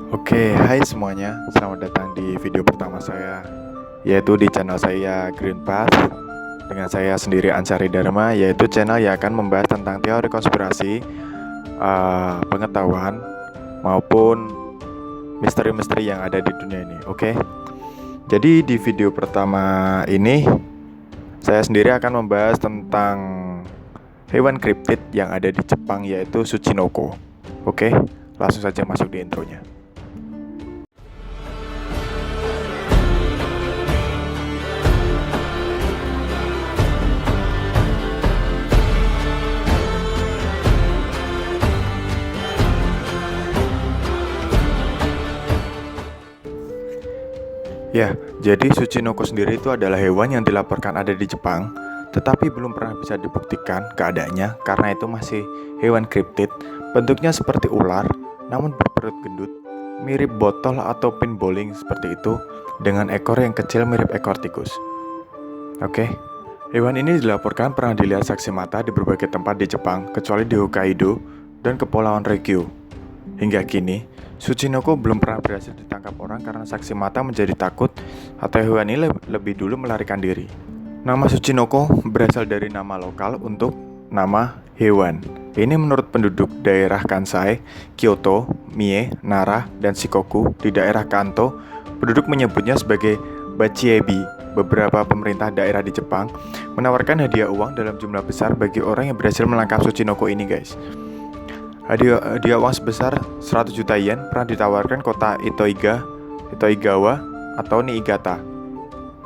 Oke, hai semuanya. Selamat datang di video pertama saya, yaitu di channel saya Green Path. Dengan saya sendiri Ansari Dharma, yaitu channel yang akan membahas tentang teori konspirasi, pengetahuan maupun misteri-misteri yang ada di dunia ini. Oke. Jadi di video pertama ini saya sendiri akan membahas tentang hewan kriptid yang ada di Jepang, yaitu Tsuchinoko. Oke, langsung saja masuk di intronya. Ya, jadi Tsuchinoko sendiri itu adalah hewan yang dilaporkan ada di Jepang, tetapi belum pernah bisa dibuktikan keadaannya karena itu masih hewan kriptid. Bentuknya seperti ular, namun berperut gendut, mirip botol atau pin bowling seperti itu, dengan ekor yang kecil mirip ekor tikus. Oke, hewan ini dilaporkan pernah dilihat saksi mata di berbagai tempat di Jepang, kecuali di Hokkaido dan Kepulauan Ryukyu. Hingga kini, Tsuchinoko belum pernah berhasil ditangkap orang karena saksi mata menjadi takut atau hewan ini lebih dulu melarikan diri. Nama Tsuchinoko berasal dari nama lokal untuk nama hewan. Ini menurut penduduk daerah Kansai, Kyoto, Mie, Nara, dan Shikoku di daerah Kanto, penduduk menyebutnya sebagai Bachiebi. Beberapa pemerintah daerah di Jepang menawarkan hadiah uang dalam jumlah besar bagi orang yang berhasil menangkap Tsuchinoko ini, guys. Hadiah uang sebesar 100 juta yen pernah ditawarkan kota Itoigawa atau Niigata.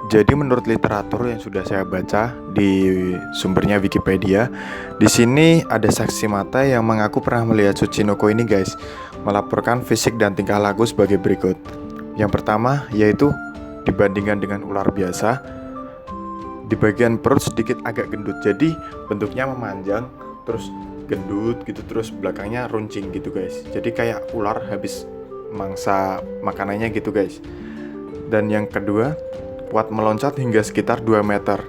Jadi menurut literatur yang sudah saya baca di sumbernya Wikipedia, di sini ada saksi mata yang mengaku pernah melihat Tsuchinoko ini, guys, melaporkan fisik dan tingkah laku sebagai berikut. Yang pertama yaitu dibandingkan dengan ular biasa, di bagian perut sedikit agak gendut, jadi bentuknya memanjang, terus gendut gitu, terus belakangnya runcing gitu, guys. Jadi kayak ular habis mangsa makanannya gitu, guys. Dan yang kedua, kuat meloncat hingga sekitar 2 meter.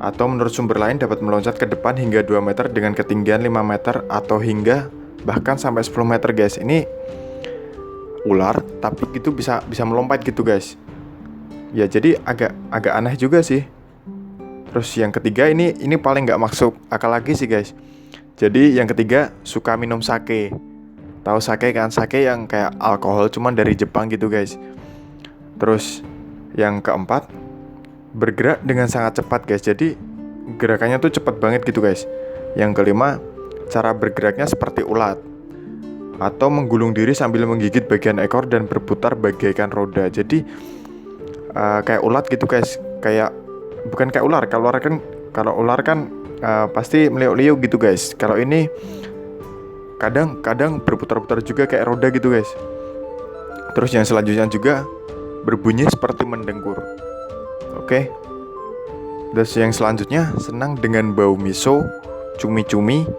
Atau menurut sumber lain dapat meloncat ke depan hingga 2 meter dengan ketinggian 5 meter atau hingga bahkan sampai 10 meter, guys. Ini ular tapi gitu bisa melompat gitu, guys. Ya, jadi agak aneh juga sih. Terus yang ketiga ini paling nggak masuk akal lagi sih, guys. Jadi yang ketiga, suka minum sake. Tahu sake kan? Sake yang kayak alkohol cuman dari Jepang gitu, guys. Terus yang keempat, bergerak dengan sangat cepat, guys. Jadi gerakannya tuh cepat banget gitu, guys. Yang kelima, cara bergeraknya seperti ulat atau menggulung diri sambil menggigit bagian ekor dan berputar bagaikan roda. Jadi kayak ulat gitu, guys. Kayak bukan kayak ular. Kalau ular kan pasti meliuk-liuk gitu, guys. Kalau ini kadang berputar-putar juga kayak roda gitu, guys. Terus yang selanjutnya juga berbunyi seperti mendengkur. Oke. Terus yang selanjutnya senang dengan bau miso, cumi-cumi,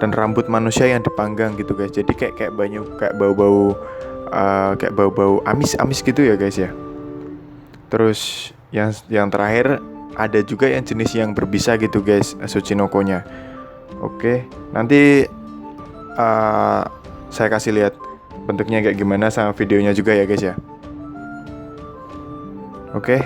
dan rambut manusia yang dipanggang gitu, guys. Jadi kayak bau-bau amis gitu ya, guys ya. Terus yang terakhir, ada juga yang jenis yang berbisa gitu, guys, Tsuchinoko-nya. Oke, nanti saya kasih lihat bentuknya kayak gimana sama videonya juga ya, guys ya. Oke.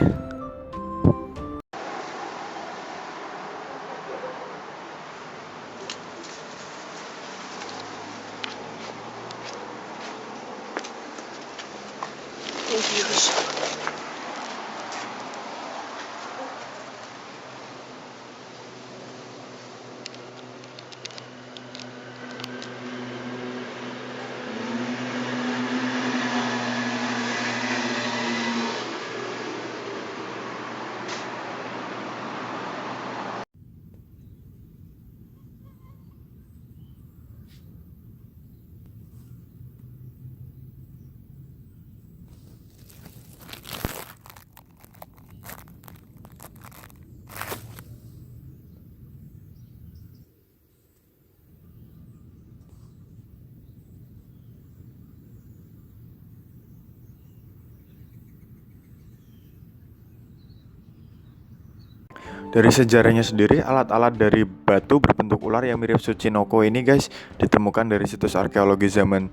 Dari sejarahnya sendiri, alat-alat dari batu berbentuk ular yang mirip Tsuchinoko ini, guys, ditemukan dari situs arkeologi zaman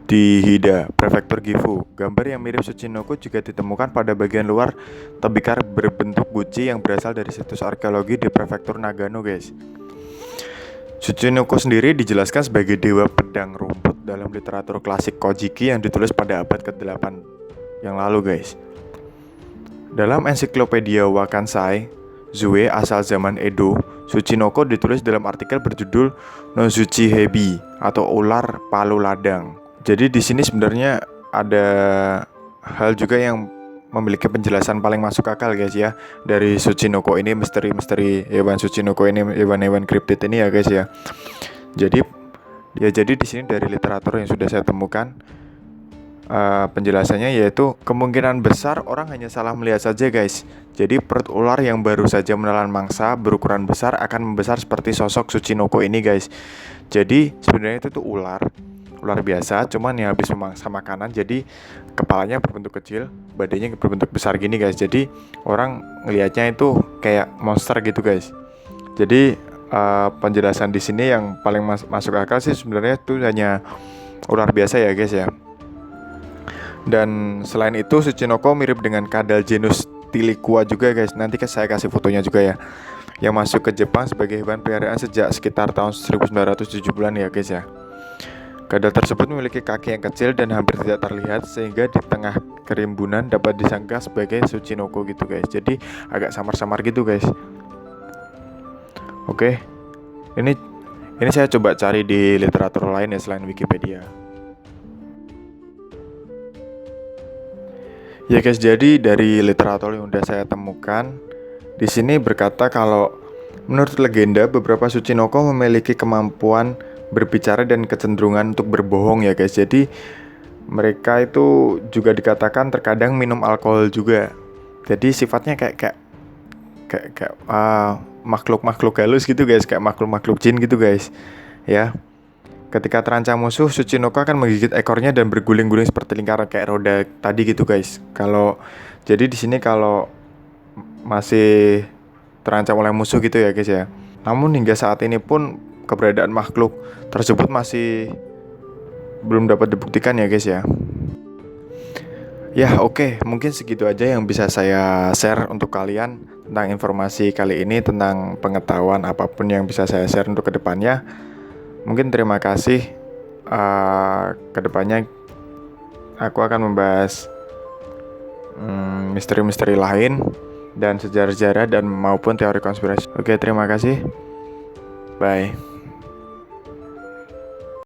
di Hida, prefektur Gifu. Gambar yang mirip Tsuchinoko juga ditemukan pada bagian luar tebikar berbentuk guci yang berasal dari situs arkeologi di prefektur Nagano, guys. Tsuchinoko sendiri dijelaskan sebagai dewa pedang rumput dalam literatur klasik Kojiki yang ditulis pada abad ke-8 yang lalu, guys. Dalam ensiklopedia Wakansai, Zue asal zaman Edo, Tsuchinoko ditulis dalam artikel berjudul Nozuchi Hebi atau ular palu ladang. Jadi di sini sebenarnya ada hal juga yang memiliki penjelasan paling masuk akal, guys ya, dari Tsuchinoko ini, misteri-misteri hewan Tsuchinoko ini, hewan-hewan kriptid ini ya, guys ya. Jadi di sini dari literatur yang sudah saya temukan, penjelasannya yaitu kemungkinan besar orang hanya salah melihat saja, guys. Jadi perut ular yang baru saja menelan mangsa berukuran besar akan membesar seperti sosok Tsuchinoko ini, guys. Jadi sebenarnya itu tuh ular biasa, cuman yang habis memangsa makanan, jadi kepalanya berbentuk kecil, badannya berbentuk besar gini, guys. Jadi orang ngelihatnya itu kayak monster gitu, guys. Jadi penjelasan di sini yang paling masuk akal sih sebenarnya itu hanya ular biasa ya, guys ya. Dan selain itu Tsuchinoko mirip dengan kadal genus Tiliqua juga, guys. Nanti saya kasih fotonya juga ya. Yang masuk ke Jepang sebagai hewan peliharaan sejak sekitar tahun 1970-an ya, guys ya. Kadal tersebut memiliki kaki yang kecil dan hampir tidak terlihat, sehingga di tengah kerimbunan dapat disangka sebagai Tsuchinoko gitu, guys. Jadi agak samar-samar gitu, guys. Oke. Ini saya coba cari di literatur lain ya selain Wikipedia. Ya, guys, jadi dari literatur yang udah saya temukan di sini berkata kalau menurut legenda beberapa Tsuchinoko memiliki kemampuan berbicara dan kecenderungan untuk berbohong ya, guys. Jadi mereka itu juga dikatakan terkadang minum alkohol juga. Jadi sifatnya kayak makhluk-makhluk halus gitu, guys, kayak makhluk-makhluk jin gitu, guys. Ya. Ketika terancam musuh, Tsuchinoko akan menggigit ekornya dan berguling-guling seperti lingkaran kayak roda tadi gitu, guys. Jadi di sini kalau masih terancam oleh musuh gitu ya, guys ya. Namun hingga saat ini pun keberadaan makhluk tersebut masih belum dapat dibuktikan ya, guys ya. Ya, oke. Mungkin segitu aja yang bisa saya share untuk kalian tentang informasi kali ini, tentang pengetahuan apapun yang bisa saya share untuk kedepannya. Mungkin terima kasih. Kedepannya aku akan membahas misteri-misteri lain dan sejarah-sejarah dan maupun teori konspirasi. Oke, terima kasih. Bye.